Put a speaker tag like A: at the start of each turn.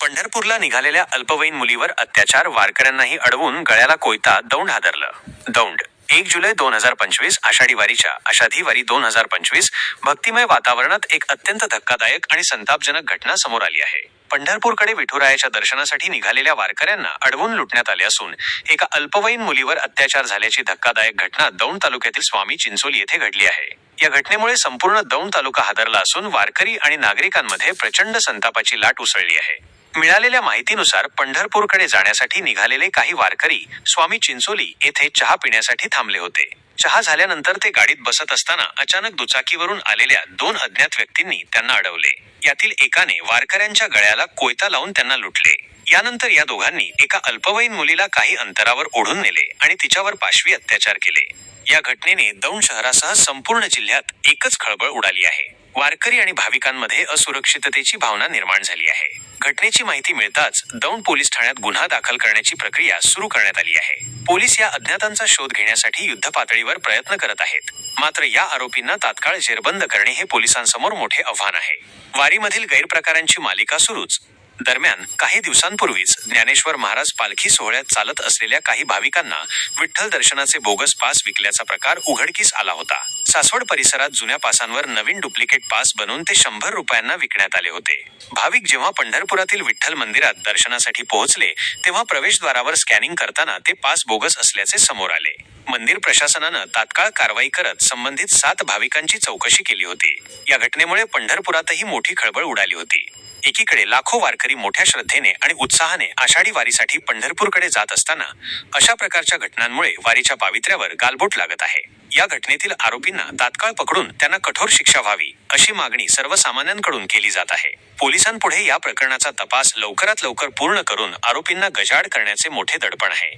A: पंढरपूरला निघालेल्या अल्पवयीन मुलीवर अत्याचार, वारकऱ्यांनाही अडवून गळ्याला कोयता, दौंड हादरलं. दौंड 1 जुलै 2025 आषाढी वारीच्या आषाढी वारी 2025 भक्तिमय वातावरणात एक अत्यंत धक्कादायक आणि संतापजनक घटना समोर आली आहे. पंढरपूरकडे विठुरायाच्या दर्शनासाठी निघालेल्या वारकऱ्यांना अडवून लुटण्यात आले असून एका अल्पवयीन मुलीवर अत्याचार झाल्याची धक्कादायक घटना दौंड तालुक्यातील स्वामी चिंचोली येथे घडली आहे. या घटनेमुळे संपूर्ण दौंड तालुका हादरला असून वारकरी आणि नागरिकांमध्ये प्रचंड संतापाची लाट उसळली आहे. मिळालेल्या माहितीनुसार पंढरपूरकडे जाण्यासाठी निघालेले काही वारकरी स्वामी चिंचोली येथे चहा पिण्यासाठी थांबले होते. चहा झाल्यानंतर ते गाडीत बसत असताना अचानक दुचाकीवरून आलेल्या 2 अज्ञात व्यक्तींनी त्यांना अडवले. यातील एकाने वारकऱ्यांच्या गळ्याला कोयता लावून त्यांना लुटले. यानंतर या दोघांनी एका अल्पवयीन मुलीला काही अंतरावर ओढून नेले आणि तिच्यावर पाशवी अत्याचार केले. या घटनेने दौंड शहरासह संपूर्ण जिल्ह्यात एकच खळबळ उडाली आहे. वारकरी आणि भाविकांमध्ये असुरक्षिततेची भावना निर्माण झाली आहे. घटनेची माहिती मिळताच दौंड पोलीस ठाण्यात गुन्हा दाखल करण्याची प्रक्रिया सुरू करण्यात आली आहे. पोलीस या अज्ञातांचा शोध घेण्यासाठी युद्धपातळीवर प्रयत्न करत आहेत. मात्र या आरोपींना तात्काळ जेरबंद करणे हे पोलिसांसमोर मोठे आव्हान आहे. वारीमधील गैरप्रकारांची मालिका सुरूच. दरम्यान काही दिवसांपूर्वीच ज्ञानेश्वर महाराज पालखी सोहळ्यात चालत असलेल्या काही भाविकांना विठ्ठल दर्शनाचे बोगस पास विकल्याचा प्रकार उघडकीस आला होता. सासवड परिसरात जुन्या पासांवर नवीन डुप्लिकेट पास बनवून ते 100 रुपयांना विकण्यात आले होते. भाविक जेव्हा पंढरपुरातील विठ्ठल मंदिरात दर्शनासाठी पोहोचले तेव्हा प्रवेशद्वारावर स्कॅनिंग करताना ते पास बोगस असल्याचे समोर आले. मंदिर प्रशासनानं तात्काळ कारवाई करत संबंधित 7 भाविकांची चौकशी केली होती. या घटनेमुळे पंढरपुरातही मोठी खळबळ उडाली होती. एकीकडे लाखो वारकरी मोठ्या श्रद्धेने आणि उत्साहाने आषाढी वारीसाठी पंढरपूरकडे जात असताना अशा प्रकारच्या घटनांमुळे वारीच्या पावित्र्यावर गालबोट लागत आहे. या घटनेतील आरोपींना तात्काळ पकडून त्यांना कठोर शिक्षा व्हावी अशी मागणी सर्वसामान्यांकडून केली जात आहे. पोलिसांपुढे या प्रकरणाचा तपास लवकरात लवकर पूर्ण करून आरोपींना गजाआड करण्याचे मोठे दडपण आहे.